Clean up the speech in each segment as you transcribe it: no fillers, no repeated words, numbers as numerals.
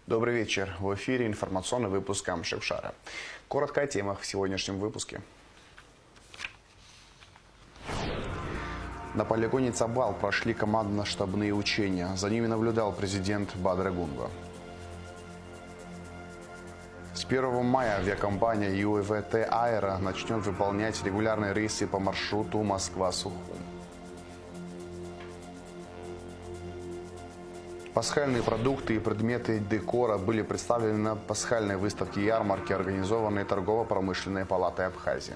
Добрый вечер. В эфире информационный выпуск Амшевшара. Коротко о темах в сегодняшнем выпуске. На полигоне Цабал прошли командно-штабные учения. За ними наблюдал президент Бадр Гунба. С 1 мая авиакомпания ЮВТ «Аэро» начнет выполнять регулярные рейсы по маршруту Москва-Сухум. Пасхальные продукты и предметы декора были представлены на пасхальной выставке ярмарки, организованной торгово-промышленной палатой Абхазии.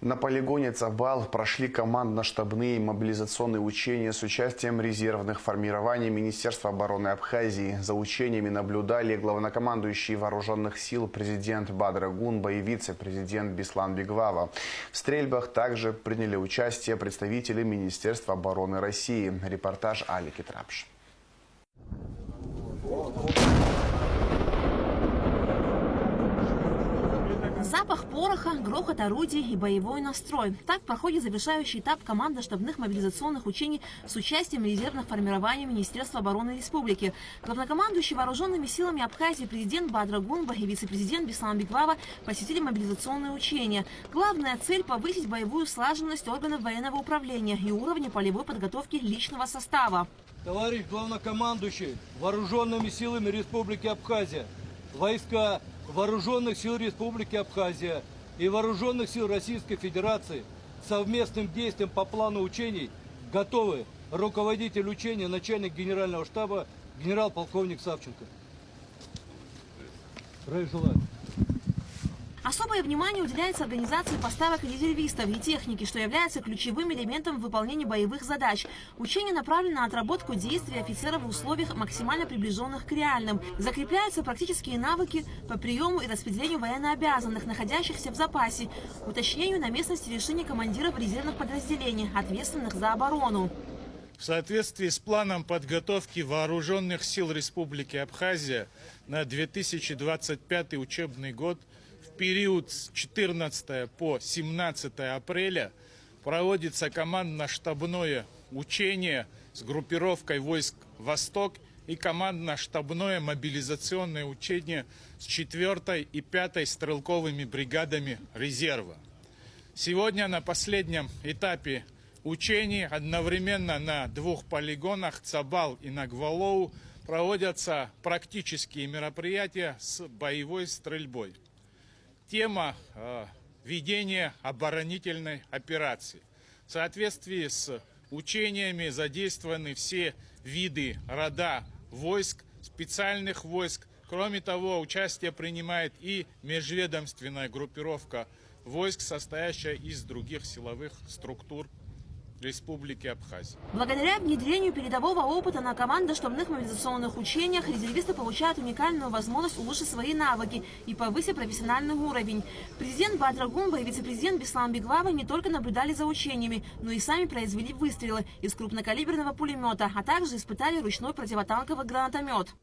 На полигоне Цабал прошли командно-штабные и мобилизационные учения с участием резервных формирований Министерства обороны Абхазии. За учениями наблюдали главнокомандующий вооруженных сил президент Бадр Гунба и вице-президент Беслан Бигвава. В стрельбах также приняли участие представители Министерства обороны России. Репортаж Алики Трапш. Запах пороха, грохот орудий и боевой настрой. Так проходит завершающий этап командно-штабных мобилизационных учений с участием резервных формирований Министерства обороны Республики. Главнокомандующий вооруженными силами Абхазии президент Бадр Гунба и вице-президент Беслан Бигвава посетили мобилизационные учения. Главная цель – повысить боевую слаженность органов военного управления и уровня полевой подготовки личного состава. Товарищ главнокомандующий вооруженными силами Республики Абхазия, войска Вооруженных сил Республики Абхазия и Вооруженных сил Российской Федерации совместным действием по плану учений готовы руководитель учения, начальник генерального штаба, генерал-полковник Савченко. Здравия желаю. Особое внимание уделяется организации поставок резервистов и техники, что является ключевым элементом в выполнении боевых задач. Учение направлено на отработку действий офицеров в условиях максимально приближенных к реальным. Закрепляются практические навыки по приему и распределению военнообязанных, находящихся в запасе, уточнению на местности решений командиров резервных подразделений, ответственных за оборону. В соответствии с планом подготовки Вооруженных сил Республики Абхазия на 2025 учебный год в период с 14 по 17 апреля проводится командно-штабное учение с группировкой войск «Восток» и командно-штабное мобилизационное учение с 4 и 5 стрелковыми бригадами резерва. Сегодня на последнем этапе учений одновременно на двух полигонах Цабал и Нагвалоу проводятся практические мероприятия с боевой стрельбой. Тема ведения оборонительной операции. В соответствии с учениями задействованы все виды, рода войск, специальных войск. Кроме того, участие принимает и межведомственная группировка войск, состоящая из других силовых структур Республики Абхазия. Благодаря внедрению передового опыта на командно-штабных мобилизационных учениях резервисты получают уникальную возможность улучшить свои навыки и повысить профессиональный уровень. Президент Бадр Гунба и вице-президент Беслан Бигвава не только наблюдали за учениями, но и сами произвели выстрелы из крупнокалиберного пулемета, а также испытали ручной противотанковый гранатомет.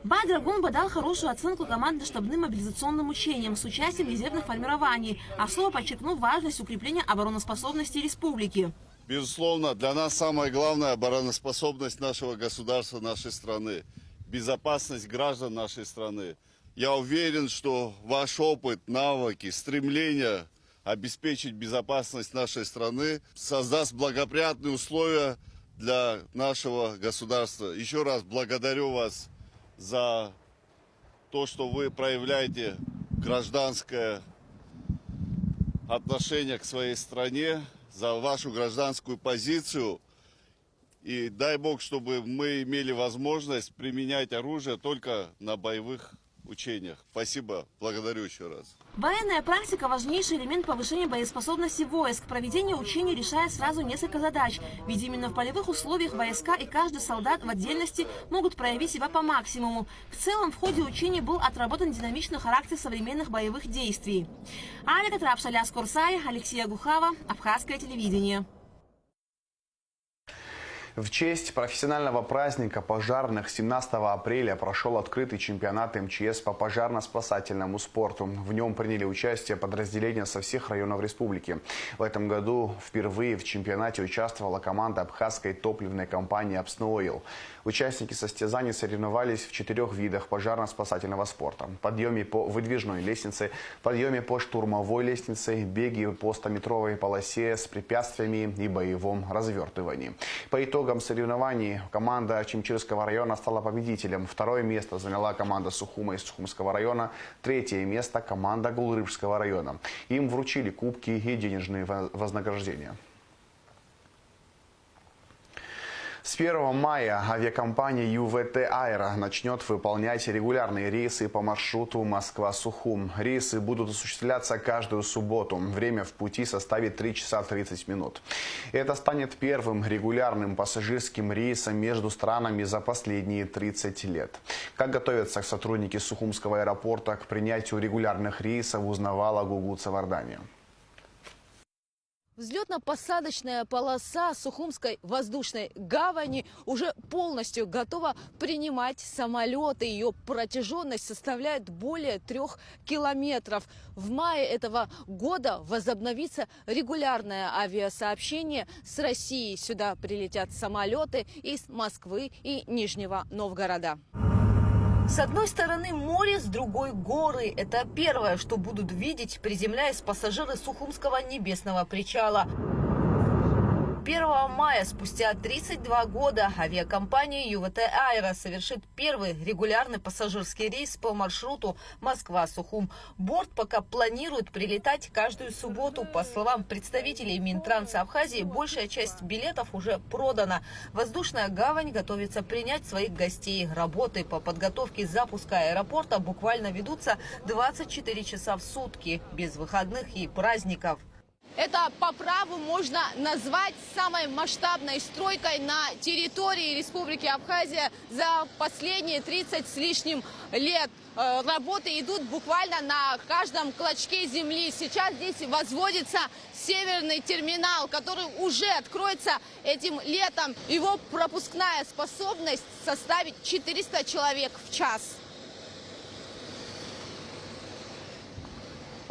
Бадр Гунба дал хорошую оценку командно-штабным мобилизационным учениям с участием резервных формирований, особо подчеркнув важность укрепления обороноспособности республики. Безусловно, для нас самое главное – обороноспособность нашего государства, нашей страны, безопасность граждан нашей страны. Я уверен, что ваш опыт, навыки, стремление обеспечить безопасность нашей страны создаст благоприятные условия для нашего государства. Еще раз благодарю вас за то, что вы проявляете гражданское отношение к своей стране, за вашу гражданскую позицию. И дай Бог, чтобы мы имели возможность применять оружие только на боевых учениях. Спасибо. Благодарю еще раз. Военная практика – важнейший элемент повышения боеспособности войск. Проведение учений решает сразу несколько задач. Ведь именно в полевых условиях войска и каждый солдат в отдельности могут проявить себя по максимуму. В целом, в ходе учений был отработан динамичный характер современных боевых действий. Алика Трапш, Аляс Курсай, Алексей Агухава, Абхазское телевидение. В честь профессионального праздника пожарных 17 апреля прошел открытый чемпионат МЧС по пожарно-спасательному спорту. В нем приняли участие подразделения со всех районов республики. В этом году впервые в чемпионате участвовала команда абхазской топливной компании «Апсноил». Участники состязаний соревновались в 4 видах пожарно-спасательного спорта: подъеме по выдвижной лестнице, подъеме по штурмовой лестнице, беге по 100-метровой полосе с препятствиями и боевом развертывании. По итогам соревнований команда Чимчирского района стала победителем. 2-е место заняла команда Сухума из Сухумского района. 3-е место команда Гулрыбского района. Им вручили кубки и денежные вознаграждения. С 1 мая авиакомпания ЮВТ Аэро начнет выполнять регулярные рейсы по маршруту Москва-Сухум. Рейсы будут осуществляться каждую субботу. Время в пути составит 3 часа 30 минут. Это станет первым регулярным пассажирским рейсом между странами за последние 30 лет. Как готовятся сотрудники Сухумского аэропорта к принятию регулярных рейсов, узнавала Гугу Цавардания. Взлетно-посадочная полоса Сухумской воздушной гавани уже полностью готова принимать самолеты. Ее протяженность составляет более 3 километров. В мае этого года возобновится регулярное авиасообщение с Россией. Сюда прилетят самолеты из Москвы и Нижнего Новгорода. С одной стороны море, с другой горы. Это первое, что будут видеть, приземляясь пассажиры Сухумского небесного причала. 1 мая, спустя 32 года, авиакомпания ЮВТ Аэро совершит первый регулярный пассажирский рейс по маршруту Москва-Сухум. Борт пока планирует прилетать каждую субботу. По словам представителей Минтранса Абхазии, большая часть билетов уже продана. Воздушная гавань готовится принять своих гостей. Работы по подготовке запуска аэропорта буквально ведутся 24 часа в сутки, без выходных и праздников. Это по праву можно назвать самой масштабной стройкой на территории Республики Абхазия за последние 30 с лишним лет. Работы идут буквально на каждом клочке земли. Сейчас здесь возводится северный терминал, который уже откроется этим летом. Его пропускная способность составит 400 человек в час.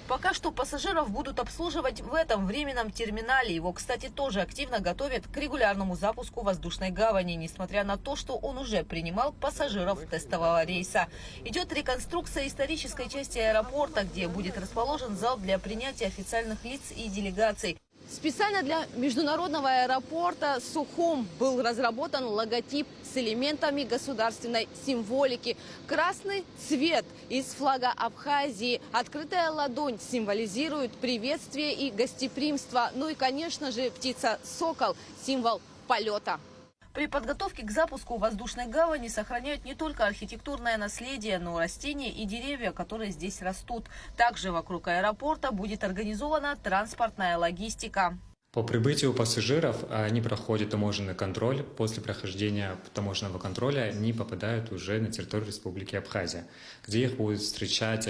Пока что пассажиров будут обслуживать в этом временном терминале. Его, кстати, тоже активно готовят к регулярному запуску воздушной гавани, несмотря на то, что он уже принимал пассажиров тестового рейса. Идет реконструкция исторической части аэропорта, где будет расположен зал для принятия официальных лиц и делегаций. Специально для международного аэропорта Сухум был разработан логотип с элементами государственной символики. Красный цвет из флага Абхазии, открытая ладонь символизирует приветствие и гостеприимство. Ну и, конечно же, птица-сокол – символ полета. При подготовке к запуску воздушной гавани сохраняют не только архитектурное наследие, но и растения и деревья, которые здесь растут. Также вокруг аэропорта будет организована транспортная логистика. По прибытию пассажиров они проходят таможенный контроль. После прохождения таможенного контроля они попадают уже на территорию Республики Абхазия, где их будут встречать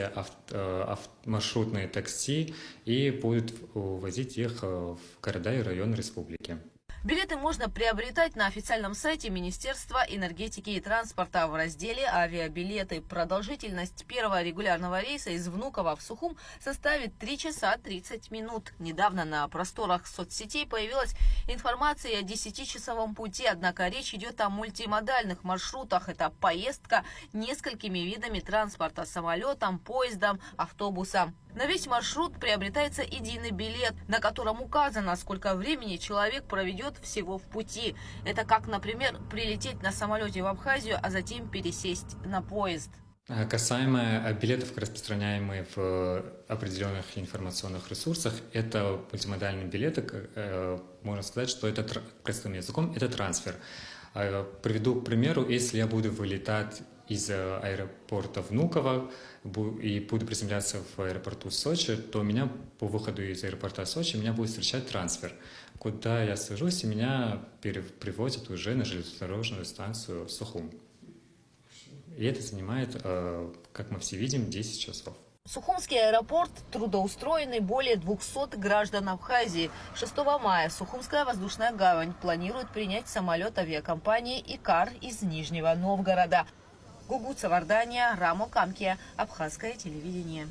маршрутные такси и будут возить их в города и районы республики. Билеты можно приобретать на официальном сайте Министерства энергетики и транспорта в разделе «Авиабилеты». Продолжительность первого регулярного рейса из Внуково в Сухум составит 3 часа 30 минут. Недавно на просторах соцсетей появилась информация о 10-часовом пути, однако речь идет о мультимодальных маршрутах. Это поездка несколькими видами транспорта – самолетом, поездом, автобусом. На весь маршрут приобретается единый билет, на котором указано, сколько времени человек проведет всего в пути. Это как, например, прилететь на самолете в Абхазию, а затем пересесть на поезд. Касаемо билетов, распространяемых в определенных информационных ресурсах, это мультимодальные билеты, можно сказать, что это, простым языком, это трансфер. Приведу к примеру, если я буду вылетать из аэропорта Внуково и буду приземляться в аэропорту Сочи, то меня по выходу из аэропорта Сочи меня будет встречать трансфер, куда я сажусь, и меня привозят уже на железнодорожную станцию Сухум. И это занимает, как мы все видим, 10 часов. Сухумский аэропорт трудоустроены более 200 граждан Абхазии. 6 мая Сухумская воздушная гавань планирует принять самолет авиакомпании «Икар» из Нижнего Новгорода. Гугут Савардания, Рамо Камкия, Абхазское телевидение.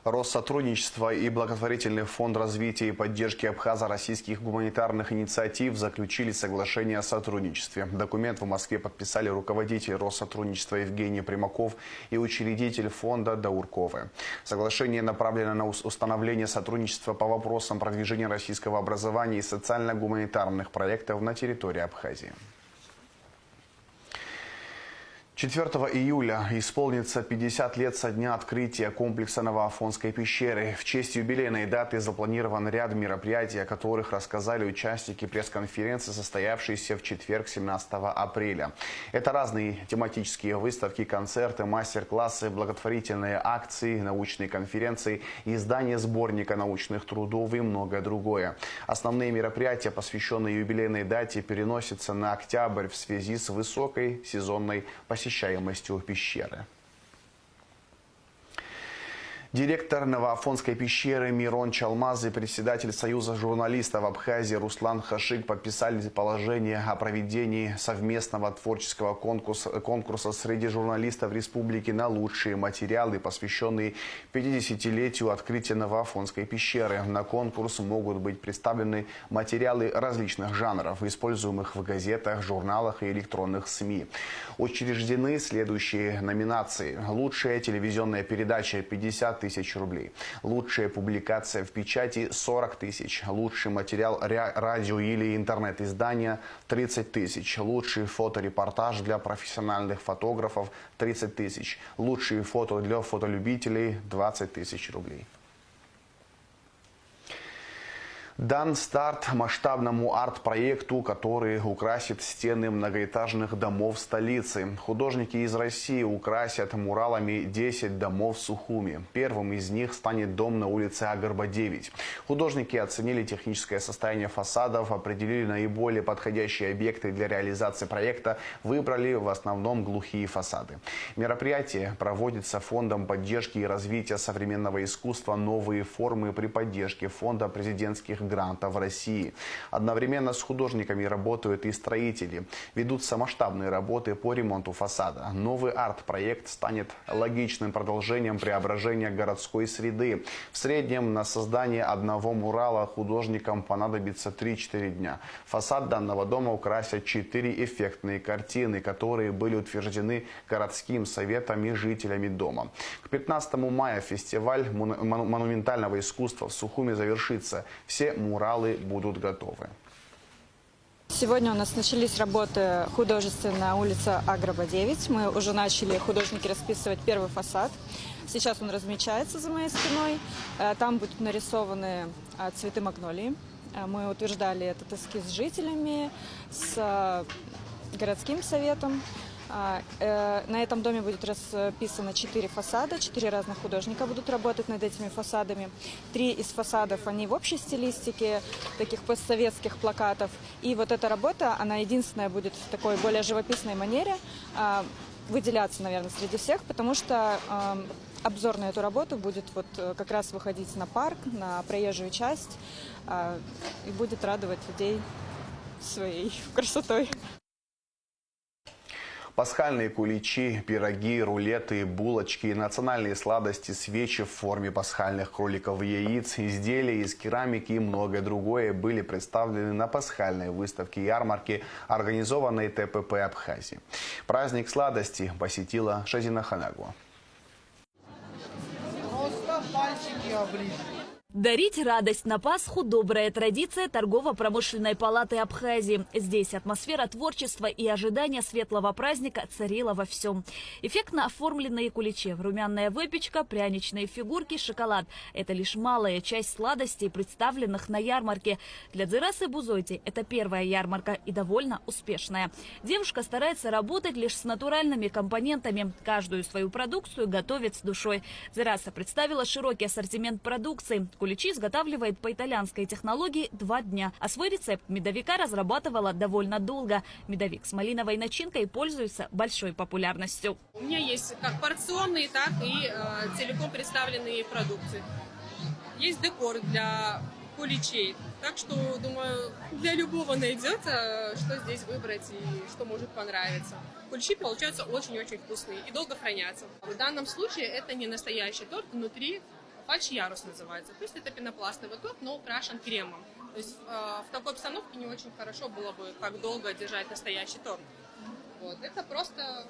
Россотрудничество и благотворительный фонд развития и поддержки абхазо-российских гуманитарных инициатив заключили соглашение о сотрудничестве. Документ в Москве подписали руководитель Россотрудничества Евгений Примаков и учредитель фонда Даурковы. Соглашение направлено на установление сотрудничества по вопросам продвижения российского образования и социально-гуманитарных проектов на территории Абхазии. 4 июля исполнится 50 лет со дня открытия комплекса Новоафонской пещеры. В честь юбилейной даты запланирован ряд мероприятий, о которых рассказали участники пресс-конференции, состоявшейся в четверг, 17 апреля. Это разные тематические выставки, концерты, мастер-классы, благотворительные акции, научные конференции, издание сборника научных трудов и многое другое. Основные мероприятия, посвященные юбилейной дате, переносятся на октябрь в связи с высокой сезонной посещаемостью пещеры. Директор Новоафонской пещеры Мирон Чалмаз и председатель Союза журналистов Абхазии Руслан Хашик подписали положение о проведении совместного творческого конкурса среди журналистов республики на лучшие материалы, посвященные 50-летию открытия Новоафонской пещеры. На конкурс могут быть представлены материалы различных жанров, используемых в газетах, журналах и электронных СМИ. Учреждены следующие номинации: лучшая телевизионная передача — 50 тысяч рублей, лучшая публикация в печати — 40 тысяч, лучший материал радио или интернет-издания — 30 тысяч, лучший фоторепортаж для профессиональных фотографов — 30 тысяч, лучшие фото для фотолюбителей — 20 тысяч рублей. Дан старт масштабному арт-проекту, который украсит стены многоэтажных домов столицы. Художники из России украсят муралами 10 домов в Сухуми. Первым из них станет дом на улице Агарба, 9. Художники оценили техническое состояние фасадов, определили наиболее подходящие объекты для реализации проекта, выбрали в основном глухие фасады. Мероприятие проводится Фондом поддержки и развития современного искусства «Новые формы» при поддержке Фонда президентских грантов в России. Одновременно с художниками работают и строители. Ведутся масштабные работы по ремонту фасада. Новый арт-проект станет логичным продолжением преображения городской среды. В среднем на создание одного мурала художникам понадобится 3-4 дня. Фасад данного дома украсят 4 эффектные картины, которые были утверждены городским советом и жителями дома. К 15 мая фестиваль монументального искусства в Сухуми завершится. Все муралы будут готовы. Сегодня у нас начались работы художественной на улице Аграба, 9. Мы уже начали, художники, расписывать первый фасад. Сейчас он размечается за моей спиной. Там будут нарисованы цветы магнолии. Мы утверждали этот эскиз с жителями, с городским советом. На этом доме будет расписано 4 фасада, 4 разных художника будут работать над этими фасадами. 3 из фасадов, они в общей стилистике, таких постсоветских плакатов. И вот эта работа, она единственная будет в такой более живописной манере выделяться, наверное, среди всех, потому что обзор на эту работу будет вот как раз выходить на парк, на проезжую часть и будет радовать людей своей красотой. Пасхальные куличи, пироги, рулеты, булочки, национальные сладости, свечи в форме пасхальных кроликов и яиц, изделия из керамики и многое другое были представлены на пасхальной выставке ярмарки, организованной ТПП Абхазии. Праздник сладости посетила Шазина Ханагова. Просто пальчики оближь. Дарить радость на Пасху – добрая традиция торгово-промышленной палаты Абхазии. Здесь атмосфера творчества и ожидания светлого праздника царила во всем. Эффектно оформленные куличи, румяная выпечка, пряничные фигурки, шоколад – это лишь малая часть сладостей, представленных на ярмарке. Для Дзирасы Бузойти это первая ярмарка и довольно успешная. Девушка старается работать лишь с натуральными компонентами. Каждую свою продукцию готовит с душой. Дзираса представила широкий ассортимент продукции – куличи изготавливает по итальянской технологии 2 дня, а свой рецепт медовика разрабатывала довольно долго. Медовик с малиновой начинкой пользуется большой популярностью. У меня есть как порционные, так и целиком представленные продукты. Есть декор для куличей, так что, думаю, для любого найдется, что здесь выбрать и что может понравиться. Куличи получаются очень-очень вкусные и долго хранятся. В данном случае это не настоящий торт, внутри фальш-ярус называется. То есть это пенопластовый торт, но украшен кремом. То есть в такой обстановке не очень хорошо было бы так долго держать настоящий торт. Вот. Это просто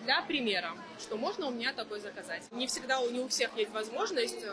для примера, что можно у меня такой заказать. Не всегда, не у всех есть возможность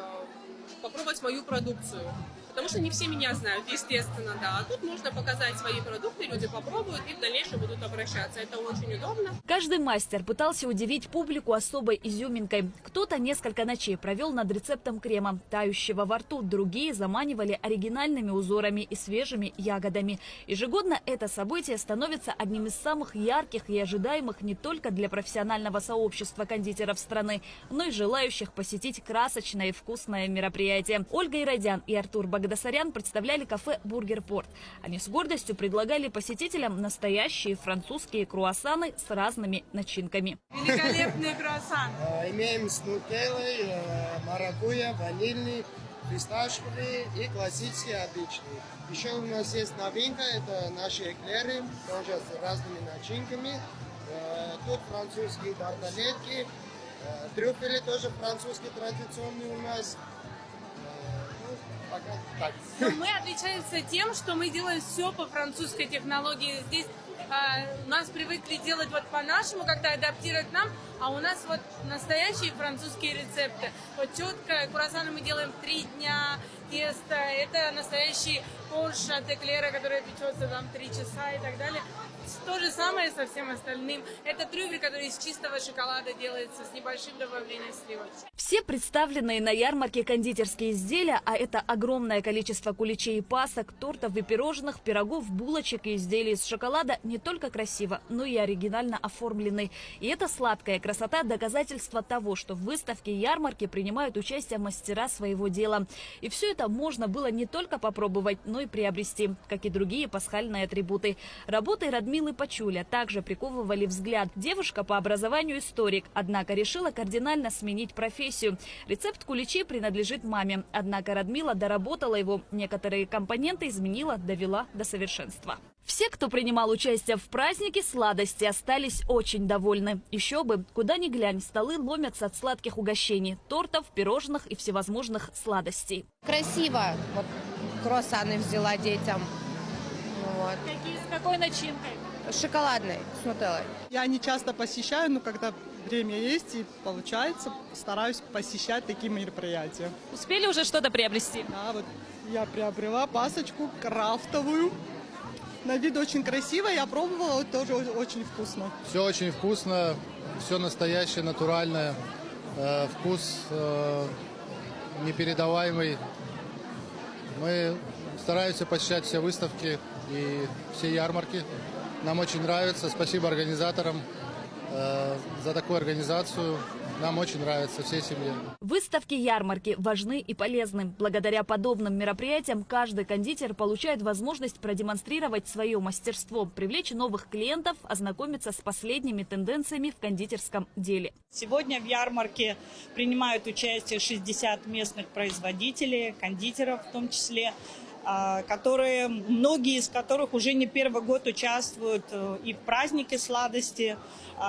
попробовать мою продукцию. Потому что не все меня знают, естественно, да. А тут можно показать свои продукты, люди попробуют и в дальнейшем будут обращаться. Это очень удобно. Каждый мастер пытался удивить публику особой изюминкой. Кто-то несколько ночей провел над рецептом крема, тающего во рту. Другие заманивали оригинальными узорами и свежими ягодами. Ежегодно это событие становится одним из самых ярких и ожидаемых не только для профессионального сообщества кондитеров страны, но и желающих посетить красочное и вкусное мероприятие. Ольга Иродян и Артур Багдасарян представляли кафе «Бургер Порт». Они с гордостью предлагали посетителям настоящие французские круассаны с разными начинками. Великолепный круассан. Имеем с нутеллой, маракуйя, ванильный, фисташковый и классический обычный. Еще у нас есть новинка, это наши эклеры, тоже с разными начинками. Тут французские тарталетки, трюфели тоже французские традиционные у нас. Но мы отличаемся тем, что мы делаем все по французской технологии. Здесь у нас привыкли делать вот по-нашему, как-то адаптировать к нам, а у нас вот настоящие французские рецепты. Вот четко круассаны мы делаем 3 дня, тесто, это настоящий корж от эклера, который печется там 3 часа и так далее. То же самое со всем остальным. Это трюфель, который из чистого шоколада делается с небольшим добавлением сливок. Все представленные на ярмарке кондитерские изделия, а это огромное количество куличей и пасок, тортов и пирожных, пирогов, булочек и изделий из шоколада, не только красиво, но и оригинально оформлены. И эта сладкая красота – доказательство того, что в выставке ярмарки принимают участие мастера своего дела. И все это можно было не только попробовать, но и приобрести, как и другие пасхальные атрибуты. Работы Радмилы Пачуля также приковывали взгляд. Девушка по образованию историк, однако решила кардинально сменить профессию. Рецепт куличей принадлежит маме, однако Радмила доработала его, некоторые компоненты изменила, довела до совершенства. Все, кто принимал участие в празднике сладости, остались очень довольны. Еще бы, куда ни глянь, столы ломятся от сладких угощений, тортов, пирожных и всевозможных сладостей. Красиво. Вот круассаны взяла детям. Вот. С какой начинкой? Шоколадной, с нутеллой. Я не часто посещаю, но когда время есть и получается, стараюсь посещать такие мероприятия. Успели уже что-то приобрести? Да, вот я приобрела пасочку крафтовую. На вид очень красиво, я пробовала, тоже очень вкусно. Все очень вкусно, все настоящее, натуральное. Вкус непередаваемый. Мы стараемся посещать все выставки и все ярмарки. Нам очень нравится. Спасибо организаторам за такую организацию. Нам очень нравится всей семье. Выставки ярмарки важны и полезны. Благодаря подобным мероприятиям каждый кондитер получает возможность продемонстрировать свое мастерство, привлечь новых клиентов, ознакомиться с последними тенденциями в кондитерском деле. Сегодня в ярмарке принимают участие 60 местных производителей, кондитеров в том числе, многие из которых уже не первый год участвуют и в празднике сладости,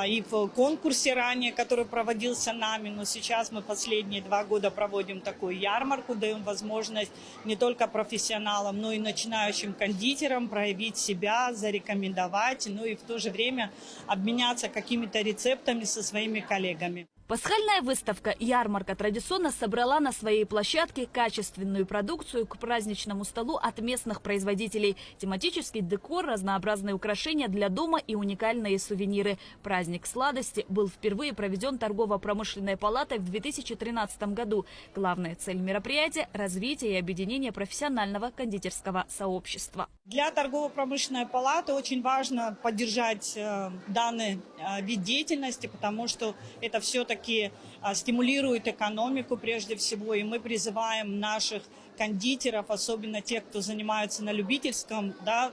и в конкурсе ранее, который проводился нами. Но сейчас мы последние 2 года проводим такую ярмарку, даем возможность не только профессионалам, но и начинающим кондитерам проявить себя, зарекомендовать, ну и в то же время обменяться какими-то рецептами со своими коллегами. Пасхальная выставка «Ярмарка» традиционно собрала на своей площадке качественную продукцию к праздничному столу от местных производителей. Тематический декор, разнообразные украшения для дома и уникальные сувениры. Праздник сладости был впервые проведен торгово-промышленной палатой в 2013 году. Главная цель мероприятия – развитие и объединение профессионального кондитерского сообщества. Для торгово-промышленной палаты очень важно поддержать данный вид деятельности, потому что это все-таки все-таки стимулирует экономику прежде всего, и мы призываем наших кондитеров, особенно тех, кто занимается на любительском, да,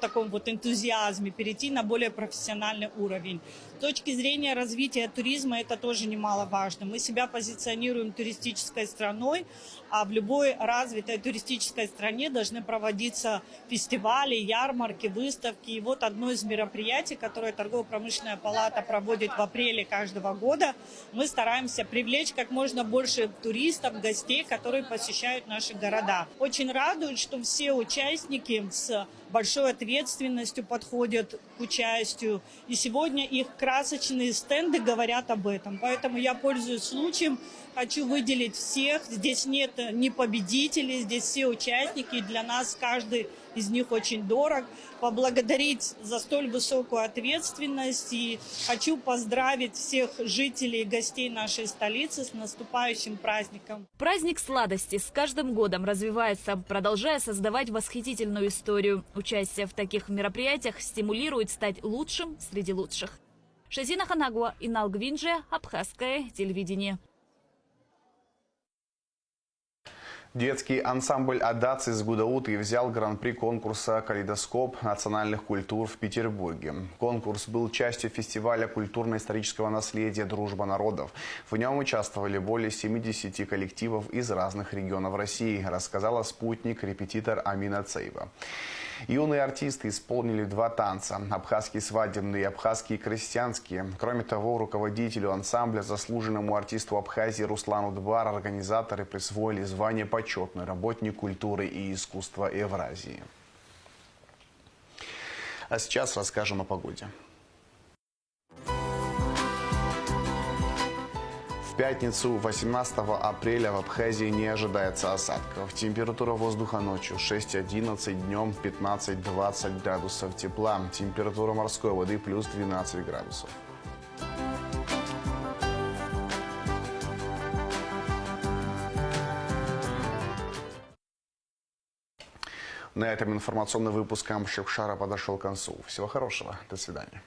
таком вот энтузиазме, перейти на более профессиональный уровень. С точки зрения развития туризма это тоже немаловажно. Мы себя позиционируем туристической страной, а в любой развитой туристической стране должны проводиться фестивали, ярмарки, выставки. И вот одно из мероприятий, которое Торгово-промышленная палата проводит в апреле каждого года, мы стараемся привлечь как можно больше туристов, гостей, которые посещают наши города. Очень радует, что все участники с большой ответственностью подходят к участию. И сегодня их красочные стенды говорят об этом. Поэтому я пользуюсь случаем, хочу выделить всех. Здесь нет ни победителей, здесь все участники. И для нас каждый из них очень дорог. Поблагодарить за столь высокую ответственность. И хочу поздравить всех жителей и гостей нашей столицы с наступающим праздником. Праздник сладости с каждым годом развивается, продолжая создавать восхитительную историю. Участие в таких мероприятиях стимулирует стать лучшим среди лучших. Шазина Ханагуа, Инал Гвинджи, Абхазское телевидение. Детский ансамбль «Адаци» из Гудауты взял гран-при конкурса «Калейдоскоп национальных культур» в Петербурге. Конкурс был частью фестиваля культурно-исторического наследия «Дружба народов». В нем участвовали более 70 коллективов из разных регионов России, рассказала спутник-репетитор Амина Цейва. Юные артисты исполнили 2 танца – абхазский свадебный и абхазский крестьянский. Кроме того, руководителю ансамбля, заслуженному артисту Абхазии Руслану Дбар, организаторы присвоили звание «Почетный работник культуры и искусства Евразии». А сейчас расскажем о погоде. В пятницу, 18 апреля, в Абхазии не ожидается осадков. Температура воздуха ночью 6-11, днем 15-20 градусов тепла. Температура морской воды плюс 12 градусов. На этом информационный выпуск Амшевшара подошел к концу. Всего хорошего. До свидания.